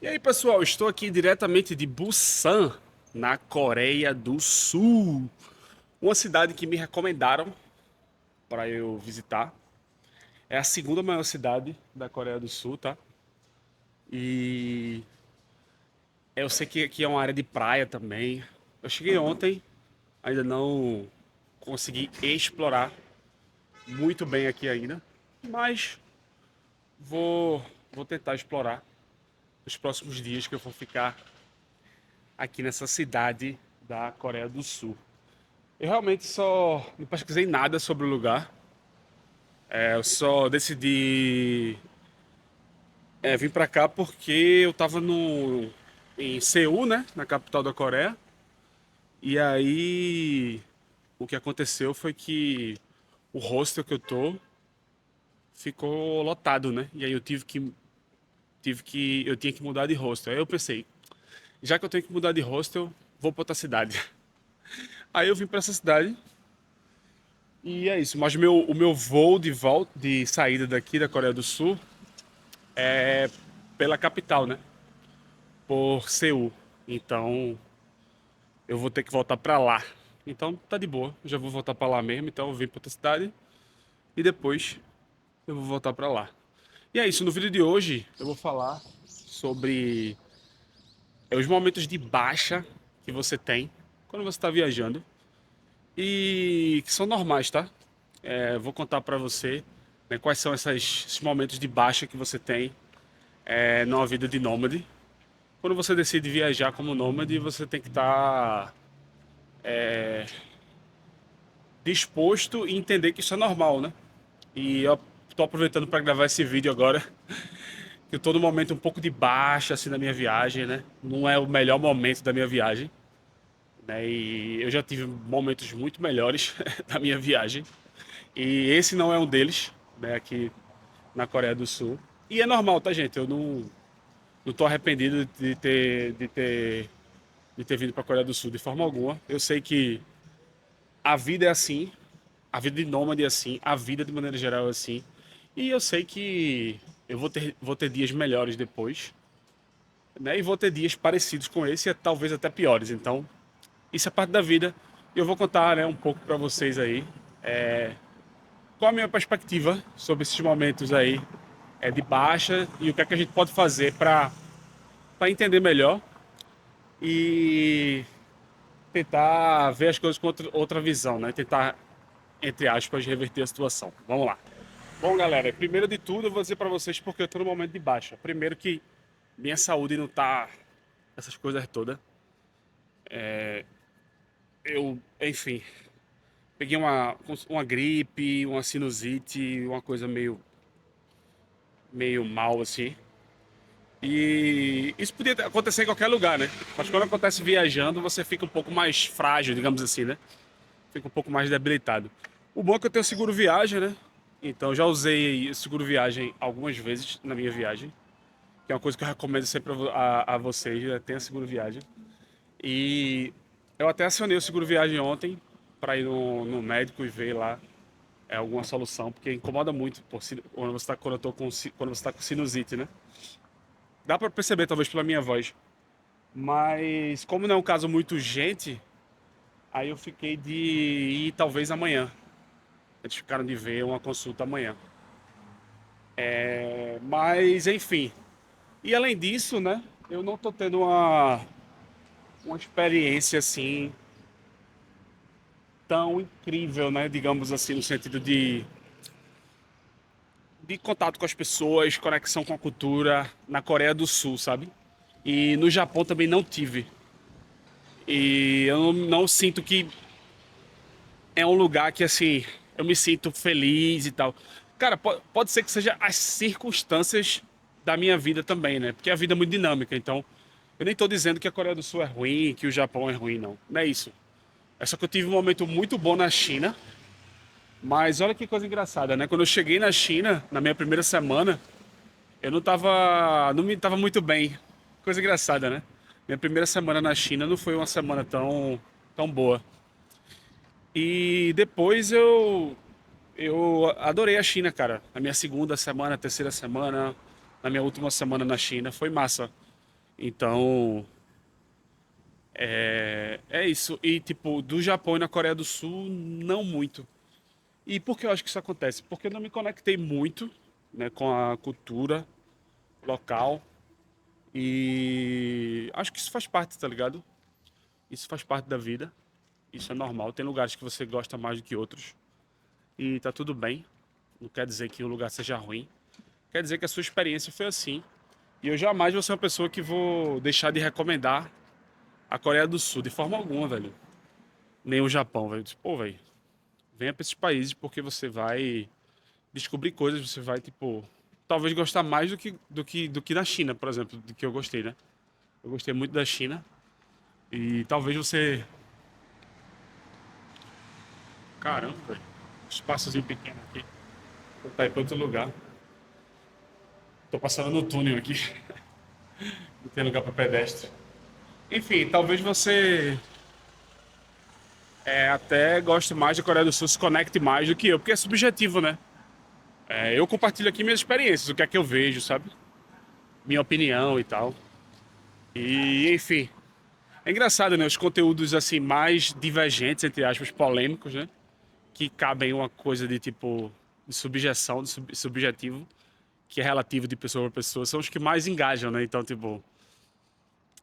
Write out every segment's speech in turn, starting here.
E aí, pessoal, estou aqui diretamente de Busan, na Coreia do Sul. Uma cidade que me recomendaram para eu visitar. É a segunda maior cidade da Coreia do Sul, tá? E eu sei que aqui é uma área de praia também. Eu cheguei ontem, ainda não consegui explorar muito bem aqui ainda, mas vou, vou tentar explorar nos próximos dias que eu vou ficar aqui nessa cidade da Coreia do Sul. Eu realmente só não pesquisei nada sobre o lugar. Eu só decidi vir pra cá porque eu tava em Seul, né? Na capital da Coreia. E aí o que aconteceu foi que o hostel que eu tô ficou lotado, né? E aí eu tinha que mudar de hostel. Aí eu pensei, já que eu tenho que mudar de hostel, vou pra outra cidade. Aí eu vim pra essa cidade e é isso. Mas o meu voo de volta, de saída daqui da Coreia do Sul é pela capital, né? Por Seul. Então eu vou ter que voltar pra lá. Então tá de boa, eu já vou voltar pra lá mesmo. Então eu vim pra outra cidade e depois eu vou voltar pra lá. E é isso, no vídeo de hoje eu vou falar sobre os momentos de baixa que você tem quando você está viajando e que são normais, tá? Vou contar pra você, né, quais são esses momentos de baixa que você tem numa vida de nômade. Quando você decide viajar como nômade, você tem que estar disposto e entender que isso é normal, né? E eu tô aproveitando para gravar esse vídeo agora, que eu tô num momento um pouco de baixa assim na minha viagem, né? Não é o melhor momento da minha viagem, né? E eu já tive momentos muito melhores da minha viagem. E esse não é um deles, né, aqui na Coreia do Sul. E é normal, tá, gente? Eu não tô arrependido de ter vindo para a Coreia do Sul de forma alguma. Eu sei que a vida é assim, a vida de nômade é assim, a vida de maneira geral é assim. E eu sei que eu vou ter dias melhores depois, né? E vou ter dias parecidos com esse, e talvez até piores. Então, isso é parte da vida. E eu vou contar, né, um pouco para vocês aí qual a minha perspectiva sobre esses momentos aí de baixa e o que é que a gente pode fazer para entender melhor e tentar ver as coisas com outra visão, né? Tentar, entre aspas, reverter a situação. Vamos lá. Bom, galera, primeiro de tudo eu vou dizer pra vocês porque eu tô no momento de baixa. Primeiro que minha saúde não tá essas coisas todas. Enfim, peguei uma gripe, uma sinusite, uma coisa meio mal assim. E isso podia acontecer em qualquer lugar, né? Mas quando acontece viajando, você fica um pouco mais frágil, digamos assim, né? Fica um pouco mais debilitado. O bom é que eu tenho seguro viagem, né? Então eu já usei seguro viagem algumas vezes na minha viagem, que é uma coisa que eu recomendo sempre a vocês, né? Tenha seguro viagem. E eu até acionei o seguro viagem ontem para ir no médico e ver lá alguma solução, porque incomoda muito quando você está quando você tá com sinusite, né? Dá para perceber talvez pela minha voz, mas como não é um caso muito urgente, aí eu fiquei de ir talvez amanhã. Eles ficaram de ver uma consulta amanhã. Mas enfim. E além disso, né? Eu não tô tendo uma experiência assim tão incrível, né? Digamos assim, no sentido de contato com as pessoas, conexão com a cultura na Coreia do Sul, sabe? E no Japão também não tive. E eu não sinto que é um lugar que assim eu me sinto feliz e tal. Cara, pode ser que seja as circunstâncias da minha vida também, né? Porque a vida é muito dinâmica, então eu nem tô dizendo que a Coreia do Sul é ruim, que o Japão é ruim, não. Não é isso. É só que eu tive um momento muito bom na China, mas olha que coisa engraçada, né? Quando eu cheguei na China, na minha primeira semana, eu não me tava muito bem. Coisa engraçada, né? Minha primeira semana na China não foi uma semana tão boa. E depois eu adorei a China, cara. Na minha segunda semana, terceira semana, na minha última semana na China, foi massa. Então, é isso. E, tipo, do Japão e na Coreia do Sul, não muito. E por que eu acho que isso acontece? Porque eu não me conectei muito, né, com a cultura local. E acho que isso faz parte, tá ligado? Isso faz parte da vida. Isso é normal. Tem lugares que você gosta mais do que outros. E tá tudo bem. Não quer dizer que o lugar seja ruim. Quer dizer que a sua experiência foi assim. E eu jamais vou ser uma pessoa que vou deixar de recomendar a Coreia do Sul de forma alguma, velho. Nem o Japão, velho. Pô, velho, venha pra esses países porque você vai descobrir coisas, você vai, tipo, talvez gostar mais do que na China, por exemplo, do que eu gostei, né? Eu gostei muito da China. E talvez você. Caramba, velho. Espaçozinho pequeno aqui. Vou tá aí pra outro lugar. Tô passando no túnel aqui. Não tem lugar pra pedestre. Enfim, talvez você até goste mais da Coreia do Sul, se conecte mais do que eu, porque é subjetivo, né? Eu compartilho aqui minhas experiências, o que é que eu vejo, sabe? Minha opinião e tal. E, enfim. É engraçado, né? Os conteúdos, assim, mais divergentes, entre aspas, polêmicos, né? Que cabem uma coisa de tipo. De subjeção, de subjetivo, que é relativo de pessoa para pessoa, são os que mais engajam, né? Então, tipo.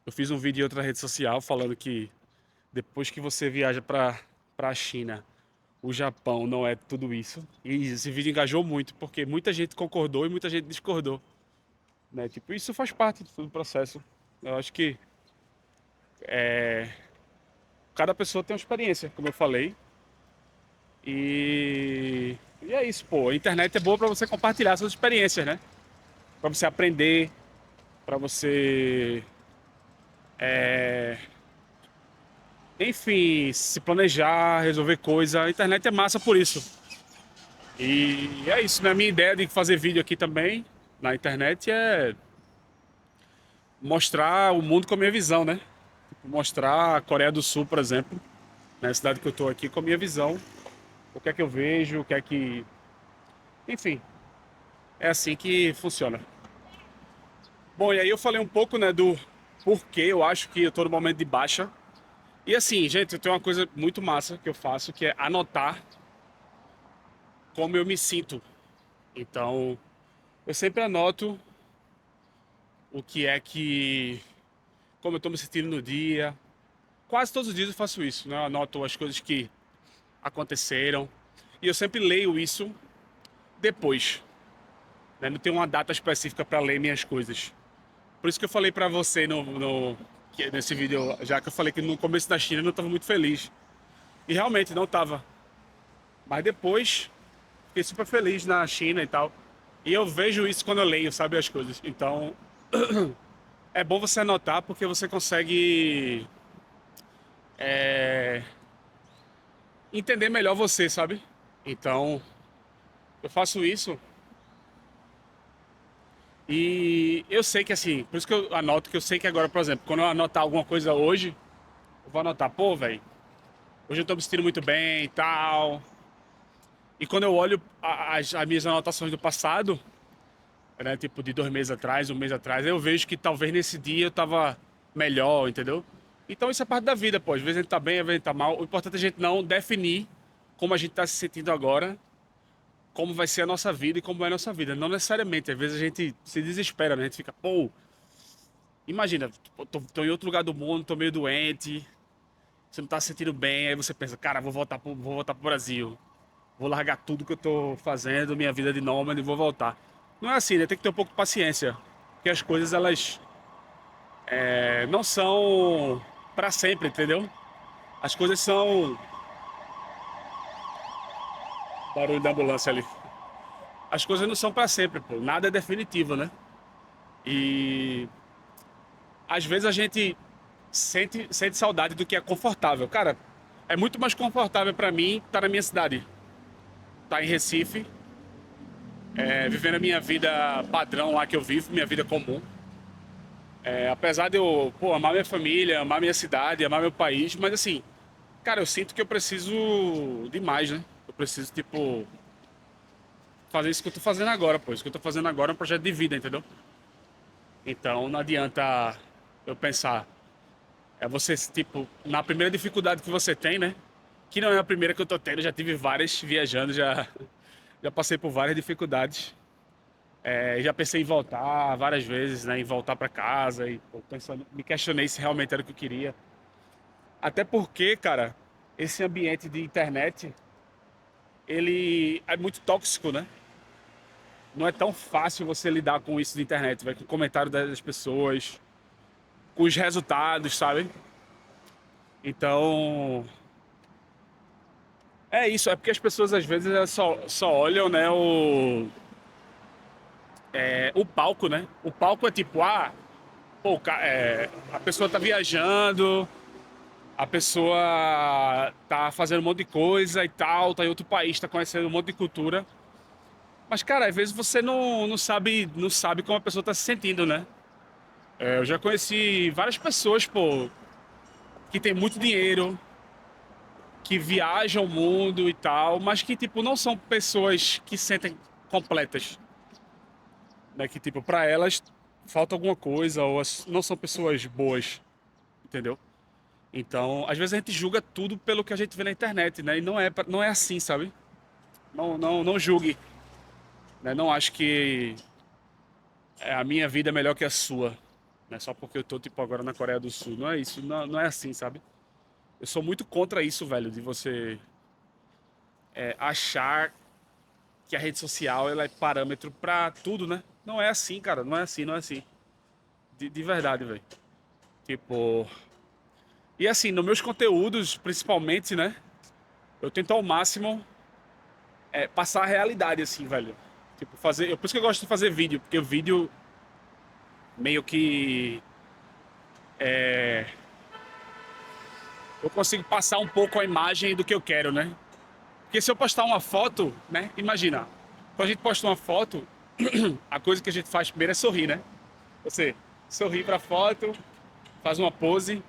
Eu fiz um vídeo em outra rede social falando que depois que você viaja para a China, o Japão não é tudo isso. E esse vídeo engajou muito, porque muita gente concordou e muita gente discordou, né? Tipo, isso faz parte do processo. Eu acho que cada pessoa tem uma experiência, como eu falei. E é isso, pô. A internet é boa para você compartilhar suas experiências, né? Para você aprender, para você, enfim, se planejar, resolver coisa. A internet é massa por isso. E é isso, né? A minha ideia de fazer vídeo aqui também na internet é mostrar o mundo com a minha visão, né? Tipo, mostrar a Coreia do Sul, por exemplo, na cidade que eu tô aqui, com a minha visão. O que é que eu vejo, o que é que. Enfim, é assim que funciona. Bom, e aí eu falei um pouco, né, do porquê eu acho que eu tô no momento de baixa. E assim, gente, eu tenho uma coisa muito massa que eu faço, que é anotar como eu me sinto. Então, eu sempre anoto o que é que. Como eu tô me sentindo no dia. Quase todos os dias eu faço isso, né? Eu anoto as coisas que aconteceram. E eu sempre leio isso depois, né? Não tenho uma data específica para ler minhas coisas. Por isso que eu falei pra você nesse vídeo, já que eu falei que no começo da China eu não estava muito feliz. E realmente não estava. Mas depois fiquei super feliz na China e tal. E eu vejo isso quando eu leio, sabe, as coisas. Então é bom você anotar porque você consegue é, entender melhor você, sabe? Então eu faço isso e eu sei que assim, por isso que eu anoto que eu sei que agora, por exemplo, quando eu anotar alguma coisa hoje, eu vou anotar, pô, velho, hoje eu tô me sentindo muito bem e tal. E quando eu olho as minhas anotações do passado, né, tipo de 2 meses atrás, um mês atrás, eu vejo que talvez nesse dia eu tava melhor, entendeu? Então isso é parte da vida, pô. Às vezes a gente tá bem, às vezes a gente tá mal. O importante é a gente não definir como a gente tá se sentindo agora, como vai ser a nossa vida e como é a nossa vida. Não necessariamente. Às vezes a gente se desespera, né? A gente fica, pô, imagina, tipo, tô em outro lugar do mundo, tô meio doente, você não tá se sentindo bem, aí você pensa, cara, vou voltar pro Brasil. Vou largar tudo que eu tô fazendo, minha vida de nômade e vou voltar. Não é assim, né? Tem que ter um pouco de paciência. Porque as coisas, elas não são pra sempre, entendeu? As coisas são. Barulho da ambulância ali. As coisas não são pra sempre, pô. Nada é definitivo, né? E às vezes a gente sente saudade do que é confortável. Cara, é muito mais confortável pra mim estar na minha cidade. Estar em Recife, vivendo a minha vida padrão lá que eu vivo, minha vida comum. Apesar de eu, pô, amar minha família, amar minha cidade, amar meu país, mas assim, cara, eu sinto que eu preciso de mais, né? Eu preciso, tipo, fazer isso que eu tô fazendo agora, pô. Isso que eu tô fazendo agora é um projeto de vida, entendeu? Então não adianta. Eu pensar, é você, tipo, na primeira dificuldade que você tem, né? Que não é a primeira que eu tô tendo, já tive várias viajando, já passei por várias dificuldades. Já pensei em voltar várias vezes, né? Em voltar para casa e pô, pensando, me questionei se realmente era o que eu queria. Até porque, cara, esse ambiente de internet, ele é muito tóxico, né? Não é tão fácil você lidar com isso de internet, vai com o comentário das pessoas, com os resultados, sabe? Então, é isso, é porque as pessoas às vezes elas só olham, né, o palco, né? O palco é tipo, pô, a pessoa tá viajando, a pessoa tá fazendo um monte de coisa e tal, tá em outro país, tá conhecendo um monte de cultura. Mas, cara, às vezes você não sabe como a pessoa tá se sentindo, né? Eu já conheci várias pessoas, pô, que tem muito dinheiro, que viajam o mundo e tal, mas que, tipo, não são pessoas que se sentem completas, né? Que, tipo, pra elas falta alguma coisa ou não são pessoas boas, entendeu? Então, às vezes a gente julga tudo pelo que a gente vê na internet, né? E não é assim, sabe? Não julgue, né? Não acho que a minha vida é melhor que a sua, né? Só porque eu tô, tipo, agora na Coreia do Sul. Não é isso, não é assim, sabe? Eu sou muito contra isso, velho, de você achar que a rede social ela é parâmetro pra tudo, né? Não é assim, cara. Não é assim, não é assim. De verdade, velho. Tipo. E assim, nos meus conteúdos, principalmente, né? Eu tento ao máximo passar a realidade, assim, velho. Tipo, fazer. Por isso que eu gosto de fazer vídeo, porque o vídeo meio que. Eu consigo passar um pouco a imagem do que eu quero, né? Porque se eu postar uma foto, né? Imagina, quando a gente posta uma foto, a coisa que a gente faz primeiro é sorrir, né? Você sorri pra foto, faz uma pose,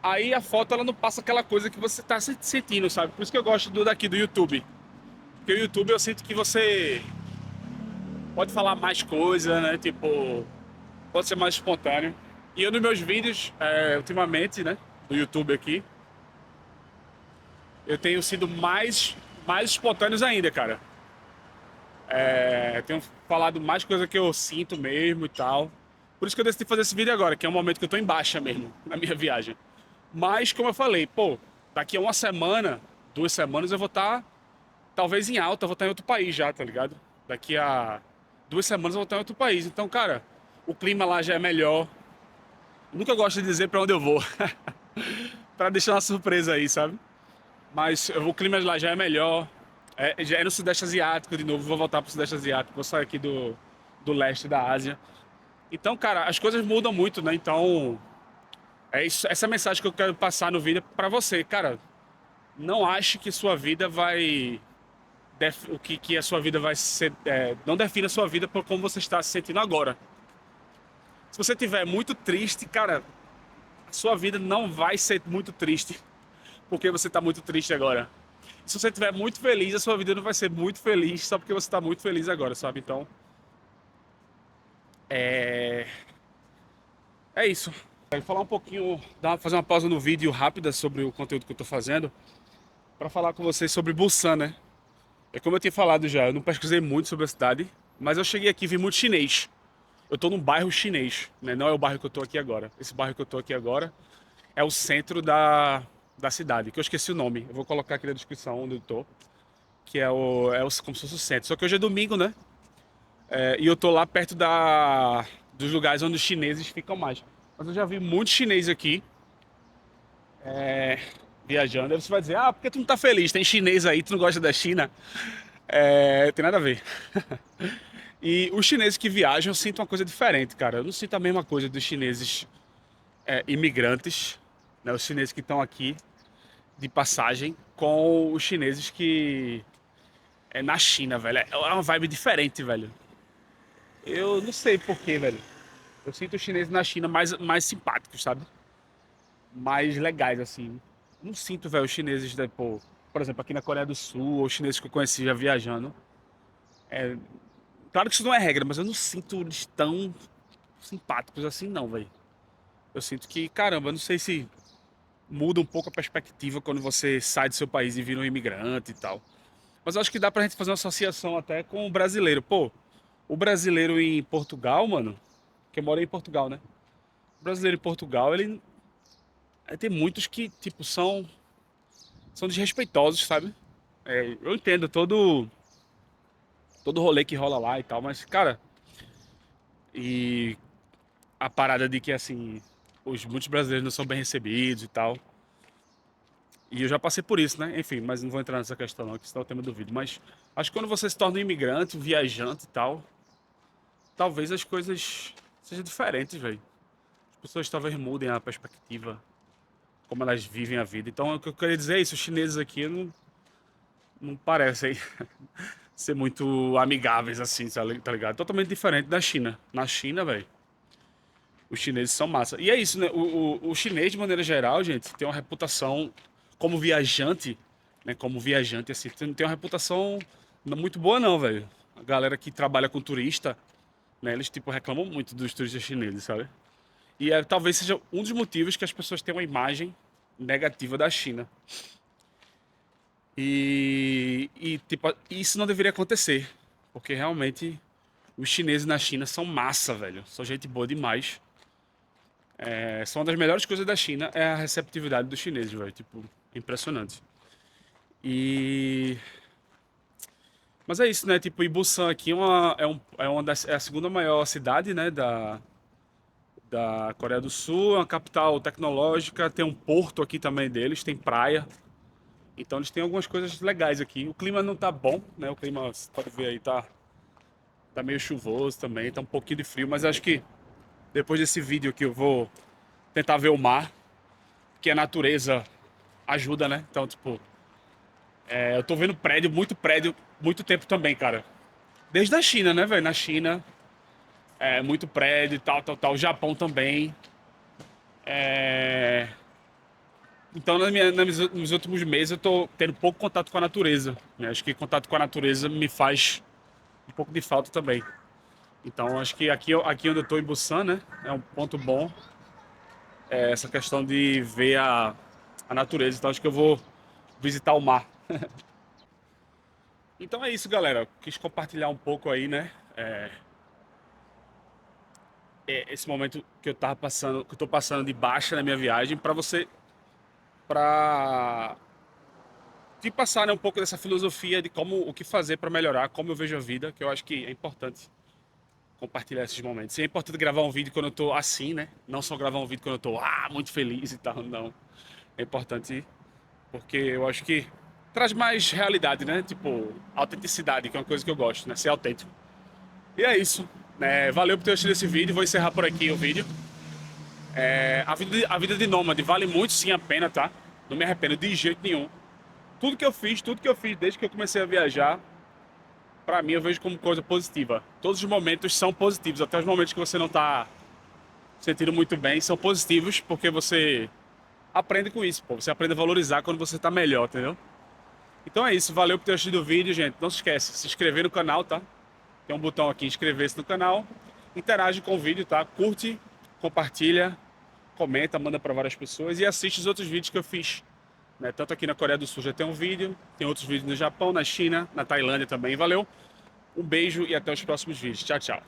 aí a foto ela não passa aquela coisa que você tá sentindo, sabe? Por isso que eu gosto daqui do YouTube. Porque o YouTube eu sinto que você pode falar mais coisa, né? Tipo, pode ser mais espontâneo. E eu nos meus vídeos, ultimamente, né? No YouTube aqui, eu tenho sido mais espontâneos ainda, cara. Tenho falado mais coisa que eu sinto mesmo e tal. Por isso que eu decidi fazer esse vídeo agora, que é um momento que eu tô em baixa mesmo, na minha viagem. Mas, como eu falei, pô, daqui a uma semana, 2 semanas eu vou estar, talvez em alta, eu vou estar em outro país já, tá ligado? Daqui a 2 semanas eu vou estar em outro país. Então, cara, o clima lá já é melhor. Nunca gosto de dizer pra onde eu vou, pra deixar uma surpresa aí, sabe? Mas o clima lá já é melhor. Já é no Sudeste Asiático de novo, vou voltar pro Sudeste Asiático, vou sair aqui do leste da Ásia. Então, cara, as coisas mudam muito, né? Então, é isso, essa mensagem que eu quero passar no vídeo é pra você, cara. Não ache que sua vida vai. Que a sua vida vai ser. Não defina a sua vida por como você está se sentindo agora. Se você estiver muito triste, cara, a sua vida não vai ser muito triste porque você está muito triste agora. Se você estiver muito feliz, a sua vida não vai ser muito feliz só porque você está muito feliz agora, sabe? Então, é, é isso. Quero falar um pouquinho, fazer uma pausa no vídeo rápida sobre o conteúdo que eu tô fazendo, para falar com vocês sobre Busan, né? Como eu tinha falado já, eu não pesquisei muito sobre a cidade, mas eu cheguei aqui e vi muito chinês. Eu tô num bairro chinês, né? Não é o bairro que eu tô aqui agora. Esse bairro que eu tô aqui agora é o centro da cidade, que eu esqueci o nome. Eu vou colocar aqui na descrição onde eu tô, que como se fosse o centro. Só que hoje é domingo, né? E eu tô lá perto dos lugares onde os chineses ficam mais. Mas eu já vi muito chinês aqui, viajando. Aí você vai dizer, por que tu não tá feliz? Tem chinês aí, tu não gosta da China? Tem nada a ver. E os chineses que viajam, eu sinto uma coisa diferente, cara. Eu não sinto a mesma coisa dos chineses imigrantes, né? Os chineses que estão aqui de passagem, com os chineses que é na China, velho. É uma vibe diferente, velho. Eu não sei porquê, velho. Eu sinto os chineses na China mais simpáticos, sabe? Mais legais, assim. Não sinto, velho, os chineses, né, pô, por exemplo, aqui na Coreia do Sul, ou os chineses que eu conheci já viajando. Claro que isso não é regra, mas eu não sinto eles tão simpáticos assim, não, velho. Eu sinto que, caramba, não sei se muda um pouco a perspectiva quando você sai do seu país e vira um imigrante e tal. Mas eu acho que dá pra gente fazer uma associação até com o brasileiro. Pô, o brasileiro em Portugal, mano, que eu morei em Portugal, né? O brasileiro em Portugal, ele tem muitos que, tipo, são desrespeitosos, sabe? Eu entendo todo rolê que rola lá e tal, mas, cara, e a parada de que, assim, muitos brasileiros não são bem recebidos e tal. E eu já passei por isso, né? Enfim, mas não vou entrar nessa questão não, que senão é o tema do vídeo. Mas acho que quando você se torna um imigrante, um viajante e tal, talvez as coisas sejam diferentes, velho. As pessoas talvez mudem a perspectiva, como elas vivem a vida. Então, o que eu queria dizer é isso, os chineses aqui não parecem ser muito amigáveis assim, tá ligado? Totalmente diferente da China. Na China, velho, os chineses são massa. E é isso, né? O chinês, de maneira geral, gente, tem uma reputação como viajante, né? Como viajante, assim, tem uma reputação não muito boa, não, velho. A galera que trabalha com turista, né? Eles, tipo, reclamam muito dos turistas chineses, sabe? E talvez seja um dos motivos que as pessoas têm uma imagem negativa da China. Tipo, isso não deveria acontecer. Porque realmente os chineses na China são massa, velho. São gente boa demais. São uma das melhores coisas da China é a receptividade dos chineses, velho. Tipo, impressionante. E. Mas é isso, né? Tipo, Ibusan aqui é a segunda maior cidade, né? Da Coreia do Sul. É uma capital tecnológica. Tem um porto aqui também deles, tem praia. Então eles têm algumas coisas legais aqui. O clima não tá bom, né? O clima, você pode ver aí, tá meio chuvoso também, tá um pouquinho de frio, mas acho que depois desse vídeo aqui eu vou tentar ver o mar, que a natureza ajuda, né? Então, tipo, eu tô vendo prédio, muito tempo também, cara. Desde a China, né, velho? Na China, muito prédio e tal, tal, tal. O Japão também. É... Então, nos últimos meses, eu tô tendo pouco contato com a natureza, né? Acho que contato com a natureza me faz um pouco de falta também. Então, acho que aqui onde eu tô em Busan, né? É um ponto bom. Essa questão de ver a natureza. Então, acho que eu vou visitar o mar. Então é isso, galera. Quis compartilhar um pouco aí, né? Esse momento que eu tava passando, que eu tô passando de baixa na minha viagem, para te passar, né, um pouco dessa filosofia de o que fazer para melhorar, como eu vejo a vida, que eu acho que é importante compartilhar esses momentos. E é importante gravar um vídeo quando eu tô assim, né? Não só gravar um vídeo quando eu tô muito feliz e tal, não. É importante porque eu acho que traz mais realidade, né? Tipo, autenticidade, que é uma coisa que eu gosto, né? Ser autêntico. E é isso. Valeu por ter assistido esse vídeo. Vou encerrar por aqui o vídeo. A vida de nômade vale muito sim a pena, tá? Não me arrependo de jeito nenhum. Tudo que eu fiz desde que eu comecei a viajar, pra mim eu vejo como coisa positiva. Todos os momentos são positivos, até os momentos que você não tá se sentindo muito bem, são positivos porque você aprende com isso, pô. Você aprende a valorizar quando você tá melhor, entendeu? Então é isso, valeu por ter assistido o vídeo, gente. Não se esquece, se inscrever no canal, tá? Tem um botão aqui, inscrever-se no canal. Interage com o vídeo, tá? Curte, compartilha, comenta, manda para várias pessoas e assiste os outros vídeos que eu fiz. Né? Tanto aqui na Coreia do Sul já tem um vídeo, tem outros vídeos no Japão, na China, na Tailândia também. Valeu, um beijo e até os próximos vídeos. Tchau, tchau.